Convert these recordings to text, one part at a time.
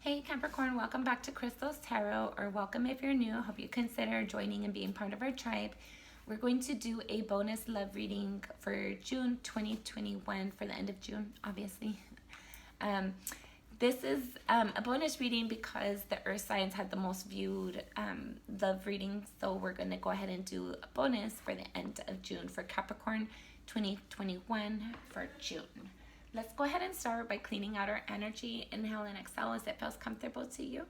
Hey Capricorn, welcome back to Crystal's Tarot, or welcome if you're new. I hope you consider joining and being part of our tribe. We're going to do a bonus love reading for June 2021, for the end of June, obviously. This is a bonus reading because the earth signs had the most viewed love readings, so we're going to go ahead and do a bonus for the end of June for Capricorn 2021 for June. Let's go ahead and start by cleaning out our energy. Inhale and exhale as it feels comfortable to you.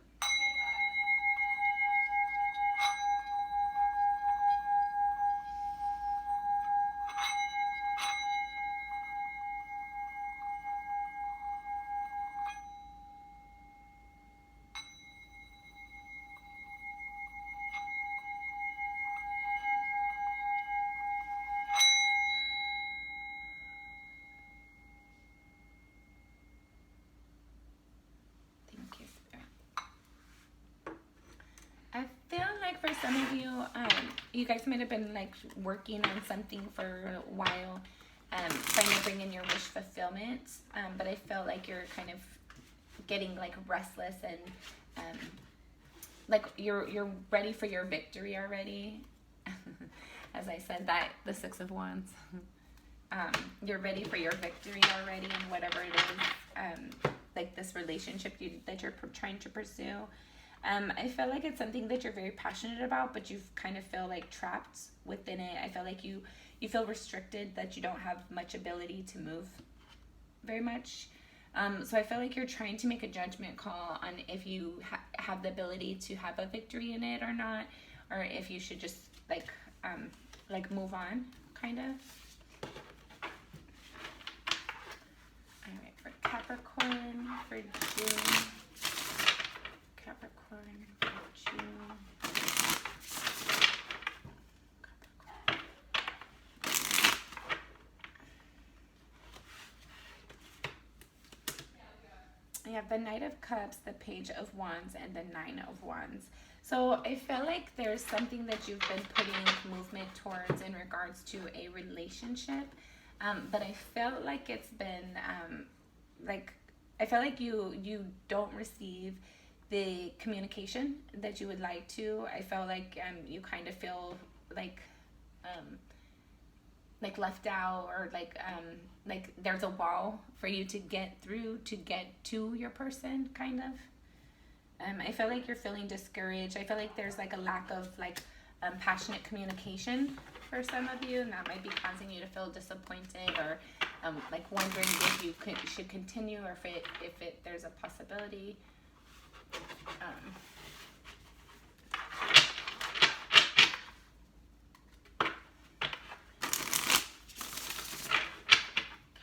I feel like for some of you, you guys might have been like working on something for a while, trying to bring in your wish fulfillment. But I feel like you're kind of getting like restless and like you're ready for your victory already. As I said, that the Six of Wands. You're ready for your victory already in whatever it is, like this relationship that you're trying to pursue. I feel like it's something that you're very passionate about, but you kind of feel like trapped within it. I feel like you feel restricted, that you don't have much ability to move very much. So I feel like you're trying to make a judgment call on if you have the ability to have a victory in it or not, or if you should just like move on, kind of. All right, for Capricorn for June. Capricorn for June. We have the Knight of Cups, the Page of Wands, and the Nine of Wands. So I feel like there's something that you've been putting movement towards in regards to a relationship, but I felt like it's been I feel like you don't receive the communication that you would like to. I felt like you kind of feel like left out, or like there's a wall for you to get through to get to your person, kind of. I feel like you're feeling discouraged. I feel like there's like a lack of passionate communication for some of you, and that might be causing you to feel disappointed, or like wondering if you should continue, or if there's a possibility.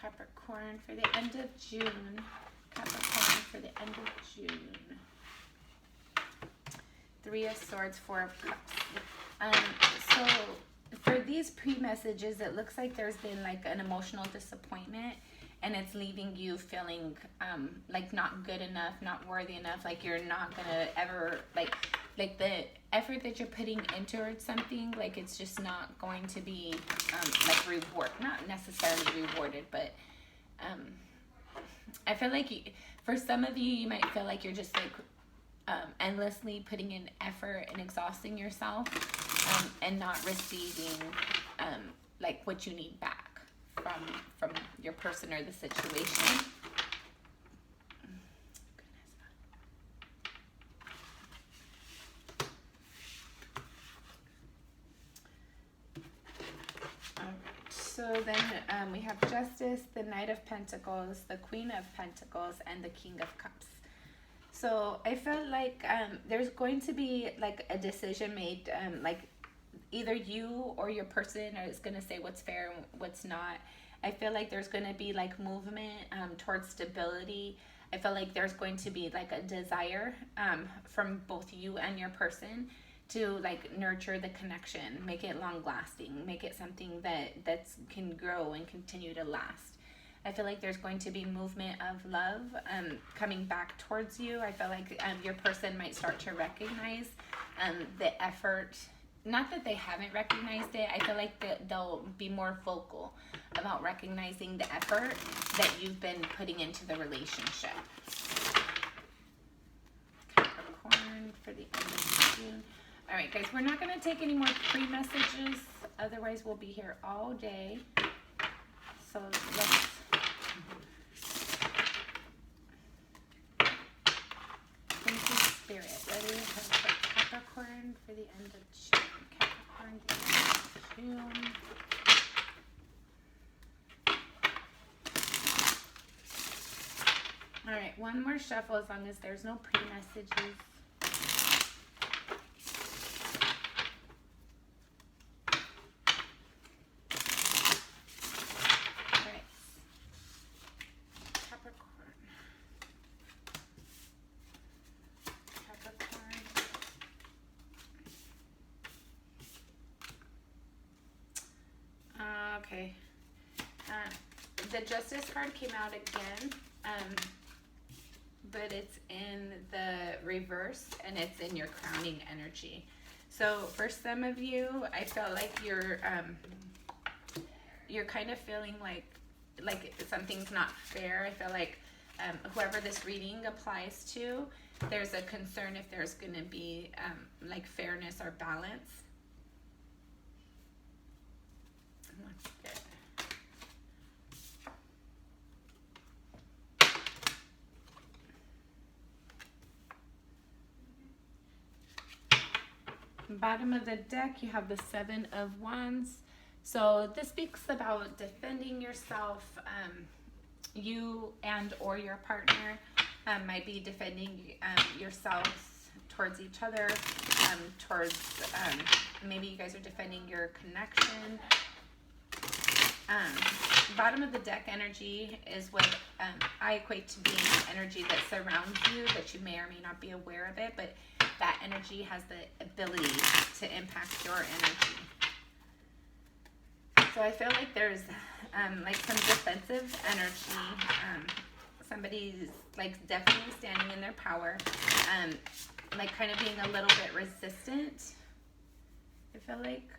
Capricorn for the end of June. Capricorn for the end of June. Three of Swords, Four of Cups. So for these pre-messages, it looks like there's been like an emotional disappointment, and it's leaving you feeling like not good enough, not worthy enough, like you're not gonna ever like the effort that you're putting into something, like it's just not going to be not necessarily rewarded, but I feel like for some of you, you might feel like you're just like endlessly putting in effort and exhausting yourself, and not receiving like what you need back from your person or the situation. Alright, so then we have Justice, the Knight of Pentacles, the Queen of Pentacles, and the King of Cups. So I feel like there's going to be like a decision made, like either you or your person is going to say what's fair and what's not. I feel like there's going to be like movement towards stability. I feel like there's going to be like a desire from both you and your person to like nurture the connection, make it long lasting, make it something that can grow and continue to last. I feel like there's going to be movement of love coming back towards you. I feel like your person might start to recognize the effort. Not that they haven't recognized it. I feel like they'll be more vocal about recognizing the effort that you've been putting into the relationship. All right, guys, we're not going to take any more pre-messages. Otherwise, we'll be here all day. So let's... Thank you, Spirit. Ready for Capricorn for the end of June. Capricorn, the end of June. All right, one more shuffle as long as there's no pre-messages. Okay. The Justice card came out again, but it's in the reverse and it's in your crowning energy. So for some of you, I feel like you're kind of feeling like something's not fair. I feel like whoever this reading applies to, there's a concern if there's going to be like fairness or balance. Let's get... Bottom of the deck, you have the Seven of Wands. So this speaks about defending yourself. You and or your partner might be defending yourselves towards each other, towards maybe you guys are defending your connection. Bottom of the deck energy is what I equate to being energy that surrounds you, that you may or may not be aware of it, but that energy has the ability to impact your energy. So I feel like there's like some defensive energy. Somebody's like definitely standing in their power, like kind of being a little bit resistant. I feel like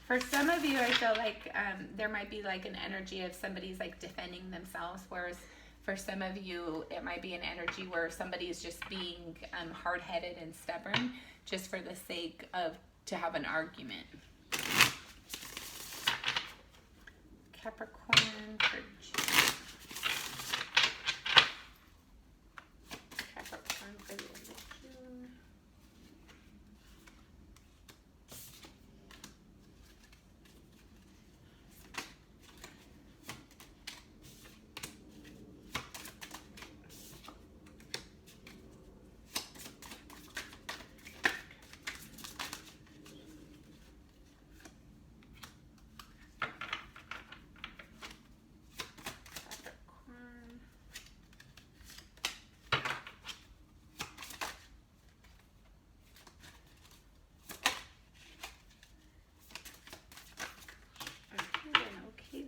for some of you, I feel like there might be like an energy of somebody's like defending themselves, whereas for some of you, it might be an energy where somebody's just being hard-headed and stubborn just for the sake of to have an argument. Capricorn for June. Capricorn for the end of June.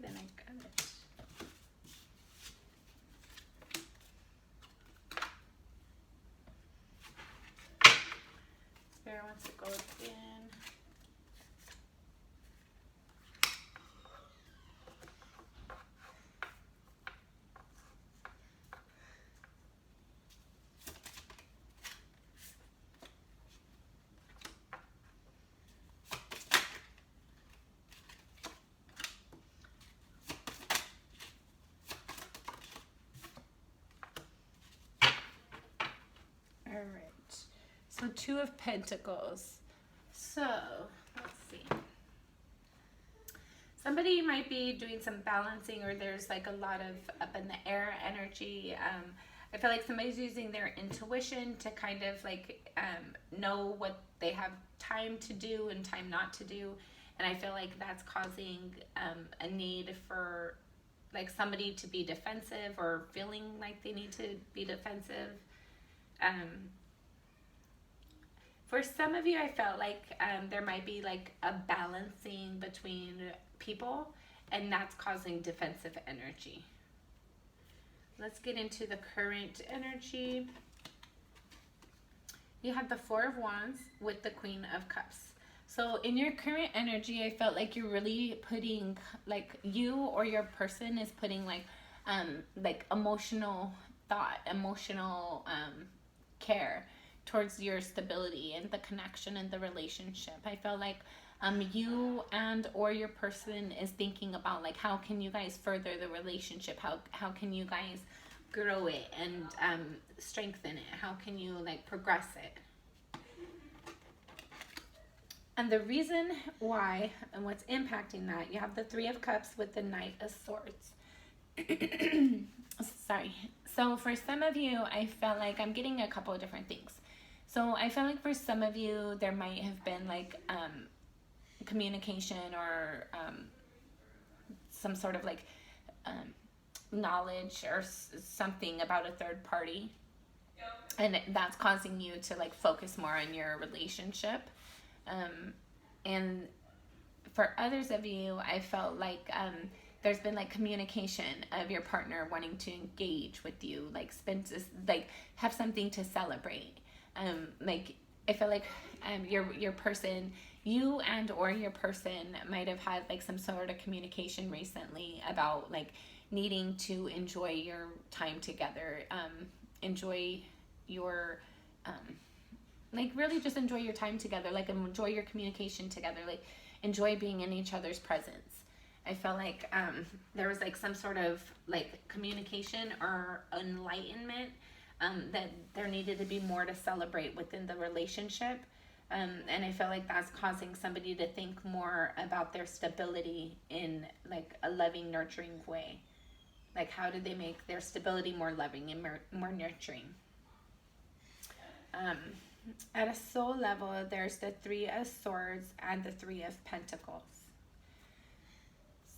Then I got it. Spirit wants to go again. All right, so Two of Pentacles. So let's see. Somebody might be doing some balancing, or there's like a lot of up in the air energy. I feel like somebody's using their intuition to kind of like know what they have time to do and time not to do. And I feel like that's causing a need for like somebody to be defensive or feeling like they need to be defensive. For some of you, I felt like there might be like a balancing between people, and that's causing defensive energy. Let's get into the current energy. You have the Four of Wands with the Queen of Cups. So in your current energy, I felt like you're really putting, like you or your person is putting like emotional thought, emotional care towards your stability and the connection and the relationship. I feel like you and or your person is thinking about like how can you guys further the relationship, how can you guys grow it and strengthen it, how can you like progress it. And the reason why and what's impacting that, you have the Three of Cups with the Knight of Swords. Sorry. So for some of you, I felt like I'm getting a couple of different things. So I feel like for some of you, there might have been like communication or some sort of like knowledge or something about a third party. And that's causing you to like focus more on your relationship. And for others of you, I felt like there's been like communication of your partner wanting to engage with you, like spend this, like have something to celebrate. Like I feel like your person, you and or your person might have had like some sort of communication recently about like needing to enjoy your time together, enjoy your like really just enjoy your time together, like enjoy your communication together, like enjoy being in each other's presence. I felt like there was like some sort of like communication or enlightenment that there needed to be more to celebrate within the relationship. And I feel like that's causing somebody to think more about their stability in like a loving, nurturing way. Like how do they make their stability more loving and more nurturing? At a soul level, there's the Three of Swords and the Three of Pentacles.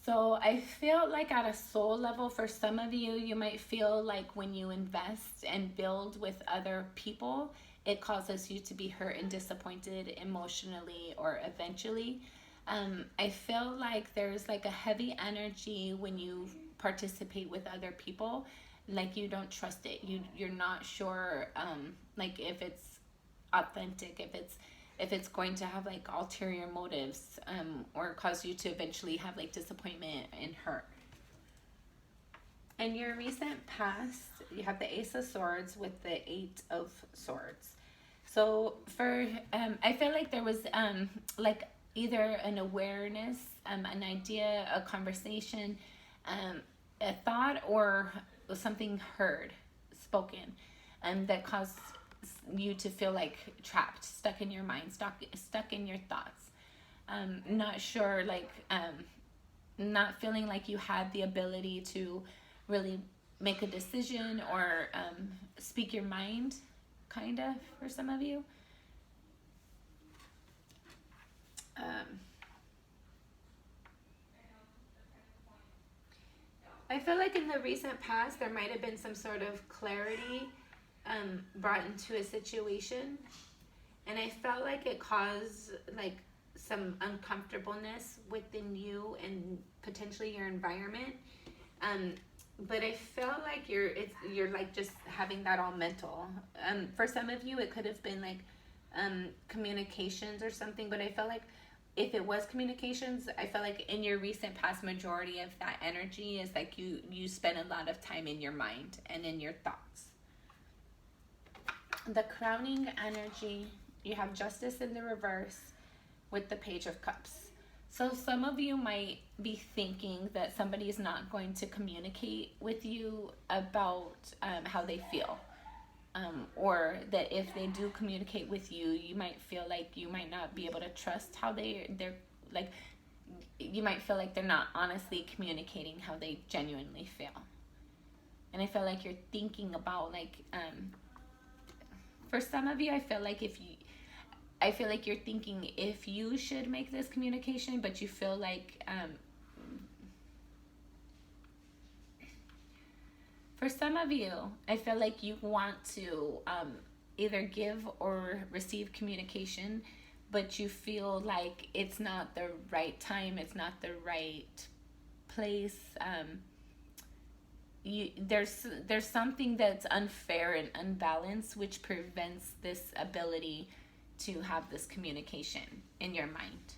So I feel like at a soul level, for some of you, you might feel like when you invest and build with other people, it causes you to be hurt and disappointed emotionally or eventually. I feel like there's like a heavy energy when you participate with other people, like you don't trust it. You're not sure like if it's authentic, if it's going to have like ulterior motives or cause you to eventually have like disappointment and hurt. In your recent past, you have the Ace of Swords with the Eight of Swords. So for I feel like there was like either an awareness, an idea, a conversation, a thought, or something heard, spoken, that caused you to feel like trapped, stuck in your mind, stuck in your thoughts. Not sure, like not feeling like you had the ability to really make a decision or speak your mind, kind of, for some of you. I feel like in the recent past, there might have been some sort of clarity brought into a situation, and I felt like it caused like some uncomfortableness within you and potentially your environment. But I felt like you're like just having that all mental. For some of you, it could have been like communications or something, but I felt like if it was communications, I felt like in your recent past, majority of that energy is like you spend a lot of time in your mind and in your thoughts. The crowning energy, you have Justice in the reverse with the Page of Cups. So some of you might be thinking that somebody is not going to communicate with you about how they feel. Or that if they do communicate with you, you might feel like you might not be able to trust how they're like, you might feel like they're not honestly communicating how they genuinely feel. And I feel like you're thinking about like, for some of you, I feel like you're thinking if you should make this communication, but you feel like, for some of you, I feel like you want to either give or receive communication, but you feel like it's not the right time, it's not the right place. There's something that's unfair and unbalanced, which prevents this ability to have this communication in your mind.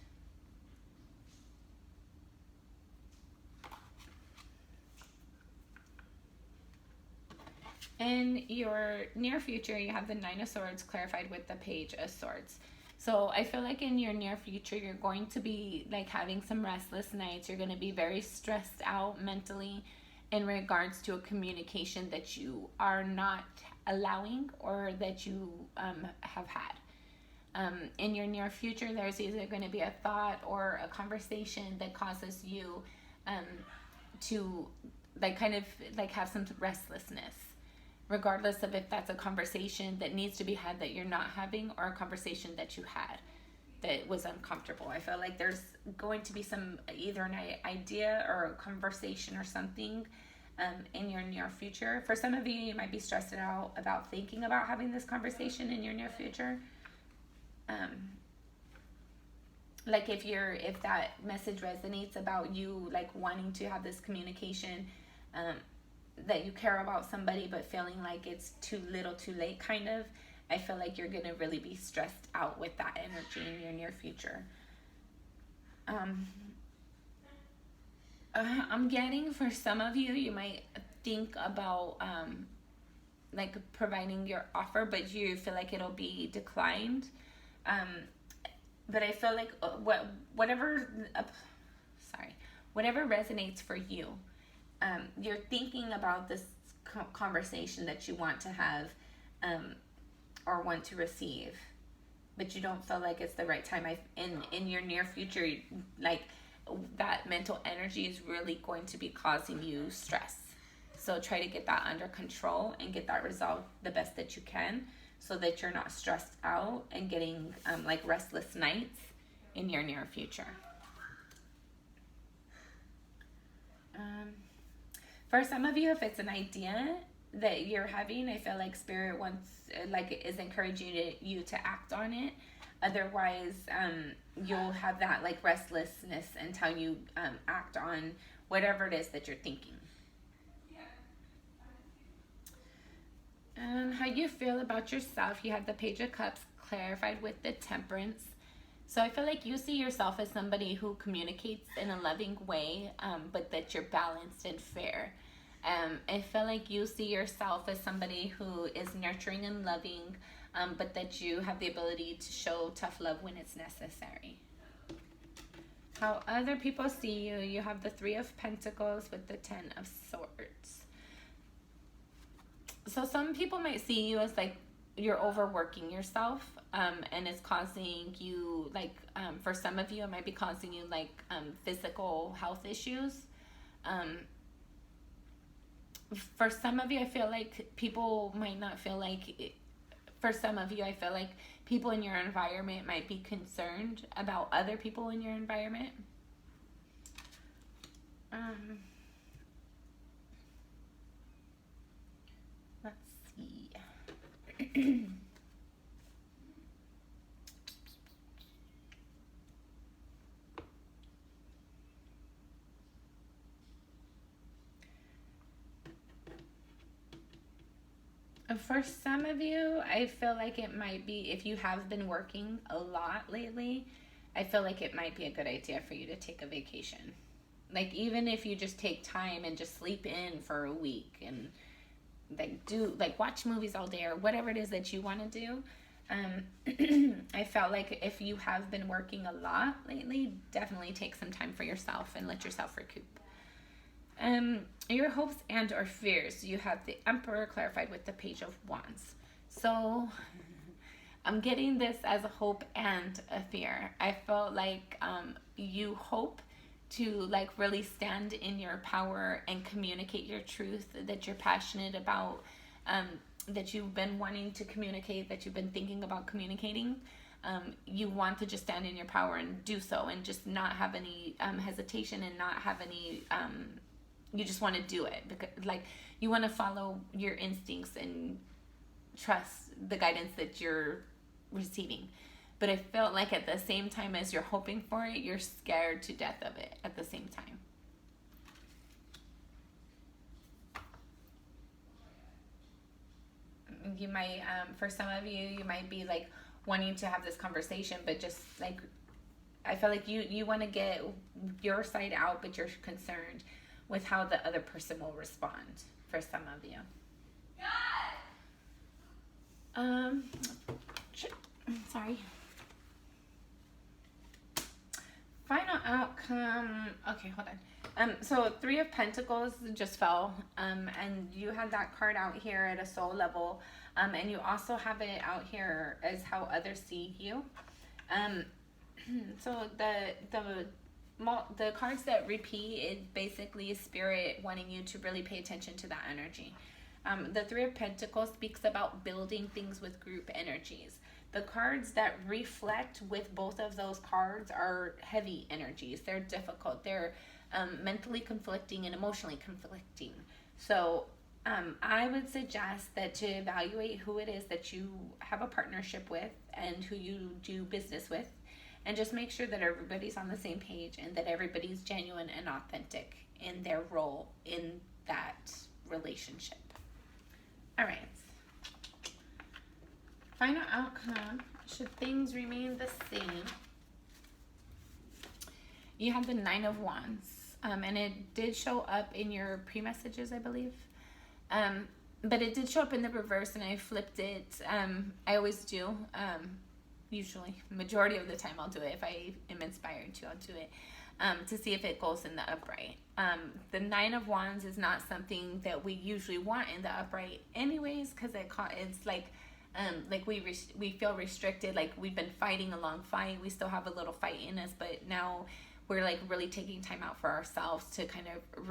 In your near future, you have the Nine of Swords clarified with the Page of Swords. So I feel like in your near future, you're going to be like having some restless nights. You're going to be very stressed out mentally in regards to a communication that you are not allowing or that you have had. In your near future, there's either going to be a thought or a conversation that causes you to like kind of like have some restlessness, regardless of if that's a conversation that needs to be had that you're not having or a conversation that you had that was uncomfortable. I feel like there's going to be some either an idea or a conversation or something in your near future. For some of you, you might be stressed out about thinking about having this conversation in your near future. Like if that message resonates about you like wanting to have this communication, that you care about somebody but feeling like it's too little too late kind of, I feel like you're going to really be stressed out with that energy in your near future. I'm getting for some of you, you might think about like providing your offer, but you feel like it'll be declined. But I feel like whatever resonates for you, you're thinking about this conversation that you want to have or want to receive, but you don't feel like it's the right time. In your near future, like that mental energy is really going to be causing you stress. So try to get that under control and get that resolved the best that you can, so that you're not stressed out and getting like restless nights in your near future. For some of you, if it's an idea that you're having, I feel like Spirit is encouraging you to act on it. Otherwise, you'll have that like restlessness until you act on whatever it is that you're thinking. How you feel about yourself, you have the Page of Cups clarified with the Temperance. So I feel like you see yourself as somebody who communicates in a loving way, but that you're balanced and fair. I feel like you see yourself as somebody who is nurturing and loving, but that you have the ability to show tough love when it's necessary. How other people see you, you have the Three of Pentacles with the Ten of Swords. So some people might see you as like you're overworking yourself, and it's causing you like for some of you it might be causing you like physical health issues. For some of you, I feel like people might not feel like it. For some of you, I feel like people in your environment might be concerned about other people in your environment. Let's see. For some of you, I feel like it might be, if you have been working a lot lately, I feel like it might be a good idea for you to take a vacation. Like even if you just take time and just sleep in for a week and like watch movies all day or whatever it is that you want to do. I felt like if you have been working a lot lately, definitely take some time for yourself and let yourself recoup. Your hopes and or fears, you have the Emperor clarified with the Page of Wands. So I'm getting this as a hope and a fear. I felt like you hope to like really stand in your power and communicate your truth that you're passionate about, that you've been wanting to communicate, that you've been thinking about communicating. You want to just stand in your power and do so, and just not have any hesitation and not have any you just want to do it, because like you want to follow your instincts and trust the guidance that you're receiving. But I felt like at the same time as you're hoping for it, you're scared to death of it at the same time. You might, for some of you, you might be like wanting to have this conversation, but just like, I feel like you want to get your side out, but you're concerned with how the other person will respond for some of you. God! Um, sorry. Final outcome. Okay, hold on. So Three of Pentacles just fell. And you had that card out here at a soul level. And you also have it out here as how others see you. So the cards that repeat, it basically is Spirit wanting you to really pay attention to that energy. The Three of Pentacles speaks about building things with group energies. The cards that reflect with both of those cards are heavy energies. They're difficult. They're mentally conflicting and emotionally conflicting. So I would suggest that to evaluate who it is that you have a partnership with and who you do business with, and just make sure that everybody's on the same page and that everybody's genuine and authentic in their role in that relationship. All right. Final outcome, should things remain the same? You have the Nine of Wands, and it did show up in your pre-messages, I believe. But it did show up in the reverse, and I flipped it. I always do. Usually, majority of the time I'll do it. If I am inspired to, I'll do it. To see if it goes in the upright. The Nine of Wands is not something that we usually want in the upright anyways, because it's like we feel restricted, like we've been fighting a long fight. We still have a little fight in us, but now we're like really taking time out for ourselves to kind of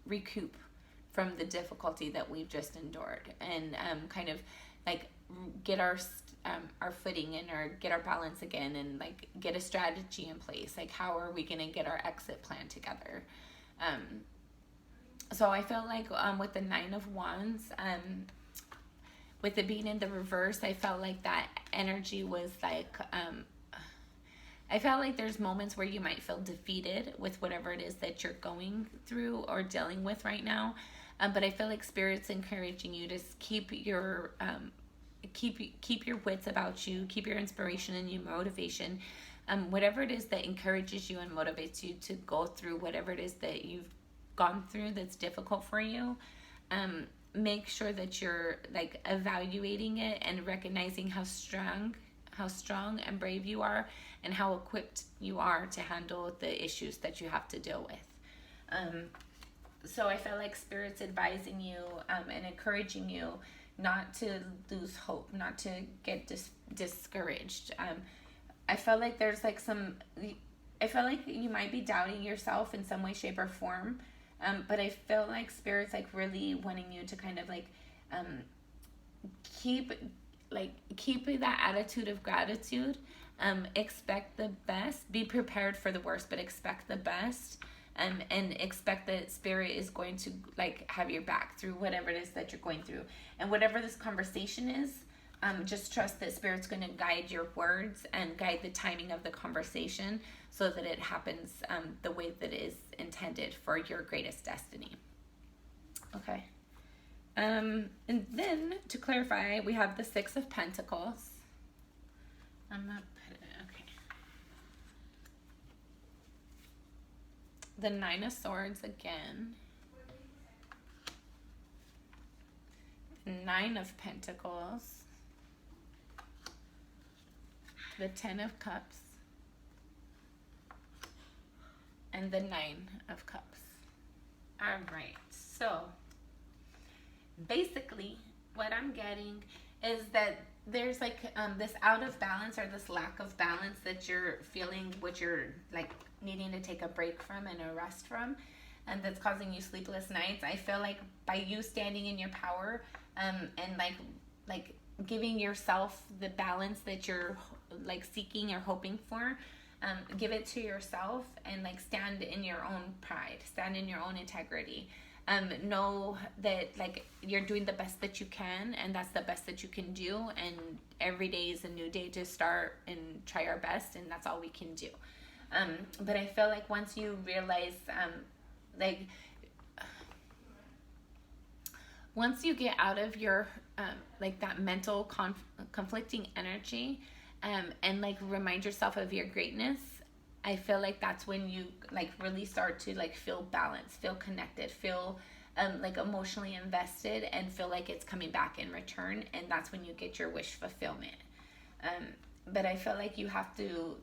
recoup from the difficulty that we've just endured, and kind of like get our footing and or get our balance again, and like get a strategy in place. Like, how are we going to get our exit plan together? So I felt like with the Nine of Wands, with it being in the reverse, I felt like that energy was like, I felt like there's moments where you might feel defeated with whatever it is that you're going through or dealing with right now. But I feel like Spirit's encouraging you to keep your keep your wits about you, keep your inspiration and your motivation. Whatever it is that encourages you and motivates you to go through whatever it is that you've gone through that's difficult for you. Make sure that you're like evaluating it and recognizing how strong and brave you are, and how equipped you are to handle the issues that you have to deal with. So I feel like Spirit's advising you and encouraging you not to lose hope, not to get discouraged. I feel like there's like I feel like you might be doubting yourself in some way, shape, or form. But I feel like Spirit's like really wanting you to kind of like keep that attitude of gratitude. Expect the best. Be prepared for the worst, but expect the best. And expect that Spirit is going to like have your back through whatever it is that you're going through. And whatever this conversation is, just trust that Spirit's going to guide your words and guide the timing of the conversation so that it happens the way that it is intended for your greatest destiny. Okay. And then to clarify, we have the Six of Pentacles. I'm not put it, okay. The Nine of Swords again. The Nine of Pentacles. The Ten of Cups. And the Nine of Cups. All right, so basically what I'm getting is that there's like this out of balance or this lack of balance that you're feeling, what you're like needing to take a break from and a rest from, and that's causing you sleepless nights. I feel like by you standing in your power and like giving yourself the balance that you're like seeking or hoping for, give it to yourself and like stand in your own pride, stand in your own integrity. Know that like you're doing the best that you can, and that's the best that you can do, and every day is a new day to start and try our best, and that's all we can do. But I feel like once you realize once you get out of your like that mental conflicting energy, and like remind yourself of your greatness, I feel like that's when you like really start to like feel balanced, feel connected, feel like emotionally invested and feel like it's coming back in return, and that's when you get your wish fulfillment. But I feel like you have to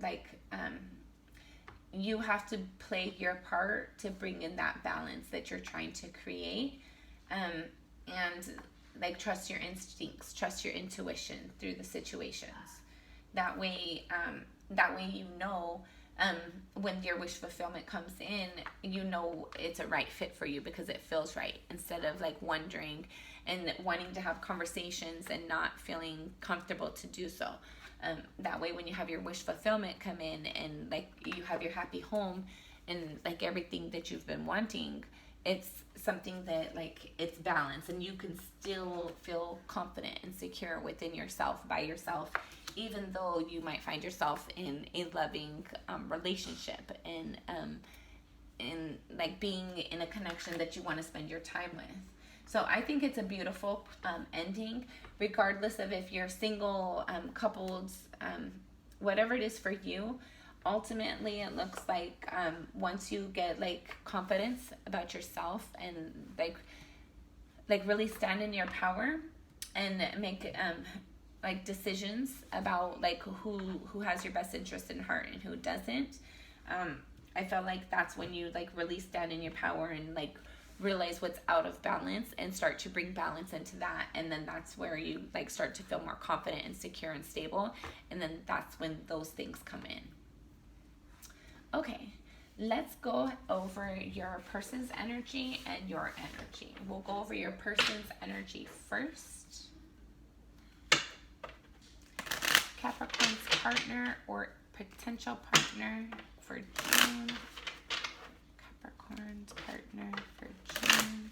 you have to play your part to bring in that balance that you're trying to create, and like trust your instincts, trust your intuition through the situations. That way you know, when your wish fulfillment comes in, you know it's a right fit for you because it feels right, instead of like wondering and wanting to have conversations and not feeling comfortable to do so. That way when you have your wish fulfillment come in and like you have your happy home and like everything that you've been wanting, it's something that like it's balanced, and you can still feel confident and secure within yourself, by yourself, even though you might find yourself in a loving relationship, and like being in a connection that you want to spend your time with. So I think it's a beautiful ending, regardless of if you're single, coupled, whatever it is for you. Ultimately, it looks like once you get like confidence about yourself and like really stand in your power and make like decisions about like who has your best interest in heart and who doesn't. I feel like that's when you like really stand in your power and like realize what's out of balance and start to bring balance into that, and then that's where you like start to feel more confident and secure and stable, and then that's when those things come in. Okay, let's go over your person's energy and your energy. We'll go over your person's energy first. Capricorn's partner or potential partner for June. Capricorn's partner for June.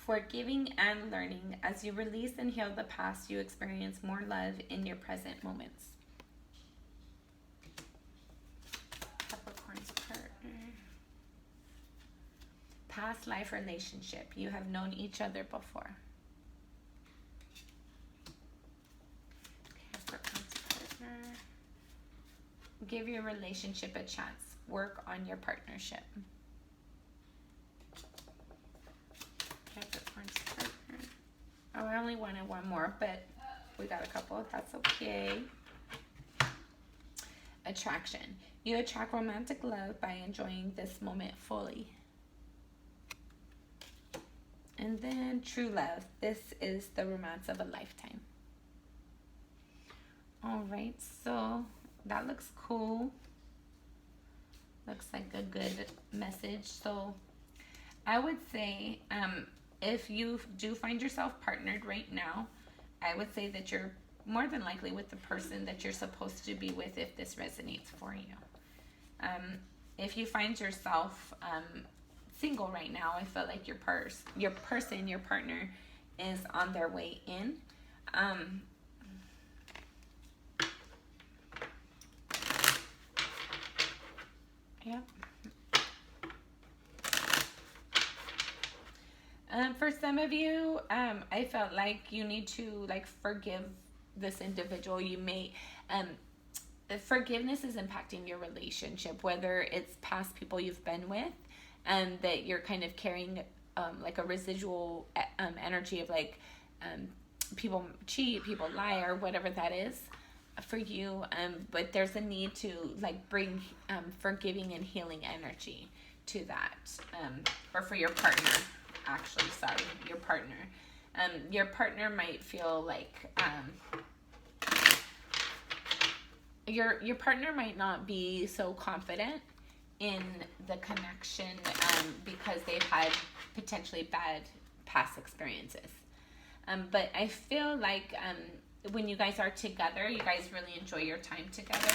Forgiving and learning. As you release and heal the past, you experience more love in your present moments. Capricorn's partner. Past life relationship. You have known each other before. Capricorn's partner. Give your relationship a chance. Work on your partnership. Capricorn's partner. Oh, I only wanted one more, but we got a couple. That's okay. Attraction. You attract romantic love by enjoying this moment fully. And then true love. This is the romance of a lifetime. All right, so that looks cool. Looks like a good message. So I would say, if you do find yourself partnered right now, I would say that you're more than likely with the person that you're supposed to be with if this resonates for you. If you find yourself single right now, I feel like your partner is on their way in. Yep. For some of you, I felt like you need to like forgive this individual. You may, forgiveness is impacting your relationship, whether it's past people you've been with, and that you're kind of carrying like a residual energy of like people cheat, people lie, or whatever that is for you. But there's a need to like bring forgiving and healing energy to that, or for your partner. Actually, sorry, your partner. Your partner might feel like your partner might not be so confident in the connection because they've had potentially bad past experiences. But I feel like when you guys are together, you guys really enjoy your time together.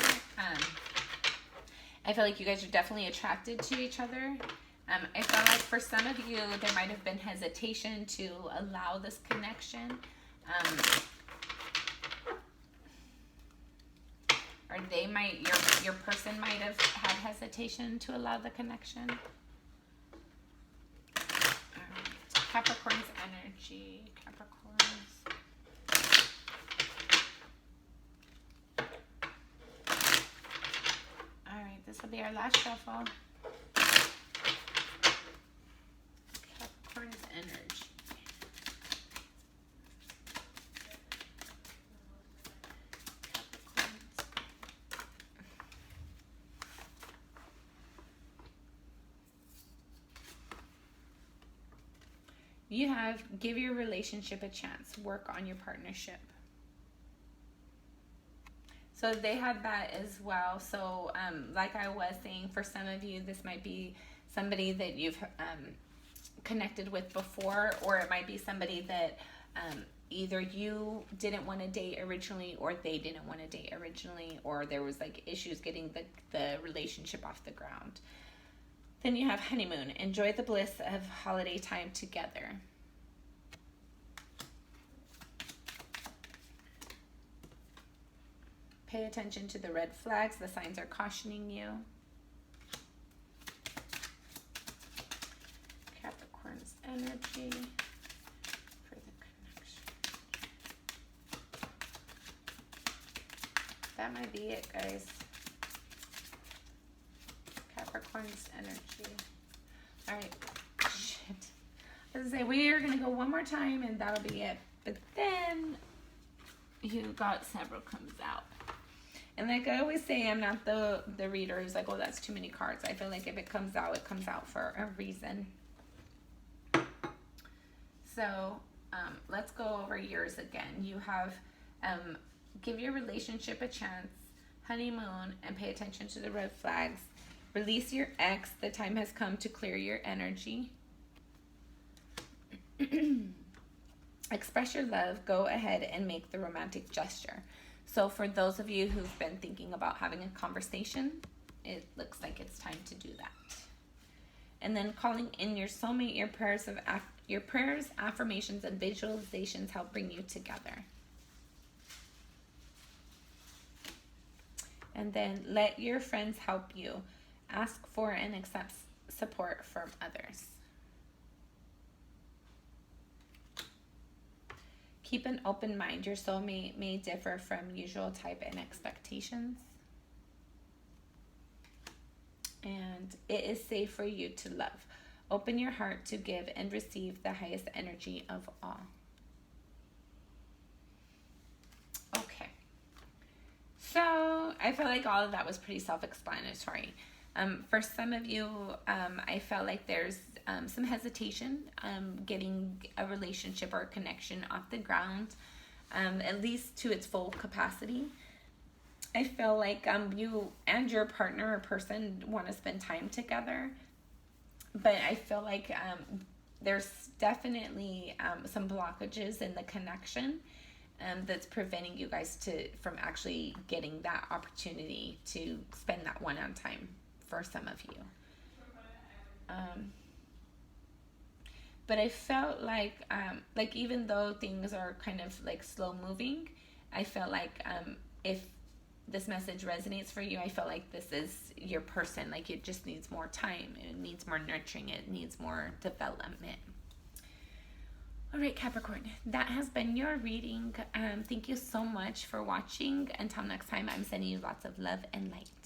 I feel like you guys are definitely attracted to each other. I feel like for some of you, there might have been hesitation to allow this connection. Or they might, your person might have had hesitation to allow the connection. All right. Capricorn's energy, Capricorns. All right, this will be our last shuffle. Capricorn's energy. You have, give your relationship a chance. Work on your partnership. So they had that as well. So like I was saying, for some of you, this might be somebody that you've connected with before, or it might be somebody that either you didn't want to date originally, or they didn't want to date originally, or there was like issues getting the relationship off the ground. Then you have honeymoon. Enjoy the bliss of holiday time together. Pay attention to the red flags. The signs are cautioning you. Capricorn's energy for the connection. That might be it, guys. Capricorn's energy. All right. Shit. As I say, we are going to go one more time and that'll be it. But then you got several comes out. And like I always say, I'm not the reader who's like, oh, that's too many cards. I feel like if it comes out for a reason. So let's go over yours again. You have give your relationship a chance, honeymoon, and pay attention to the red flags. Release your ex. The time has come to clear your energy. Express your love. Go ahead and make the romantic gesture. So for those of you who've been thinking about having a conversation, it looks like it's time to do that. And then calling in your soulmate, your prayers, affirmations, and visualizations help bring you together. And then let your friends help you. Ask for and accept support from others. Keep an open mind. Your soulmate may differ from usual type and expectations. And it is safe for you to love. Open your heart to give and receive the highest energy of all. Okay. So I feel like all of that was pretty self-explanatory. For some of you, I felt like there's some hesitation getting a relationship or a connection off the ground, at least to its full capacity. I feel like you and your partner or person want to spend time together, but I feel like there's definitely some blockages in the connection that's preventing you guys from actually getting that opportunity to spend that one-on time for some of you. But I felt like even though things are kind of like slow moving, I felt like if this message resonates for you, I felt like this is your person. Like it just needs more time. It needs more nurturing. It needs more development. All right, Capricorn, that has been your reading. Thank you so much for watching. Until next time, I'm sending you lots of love and light.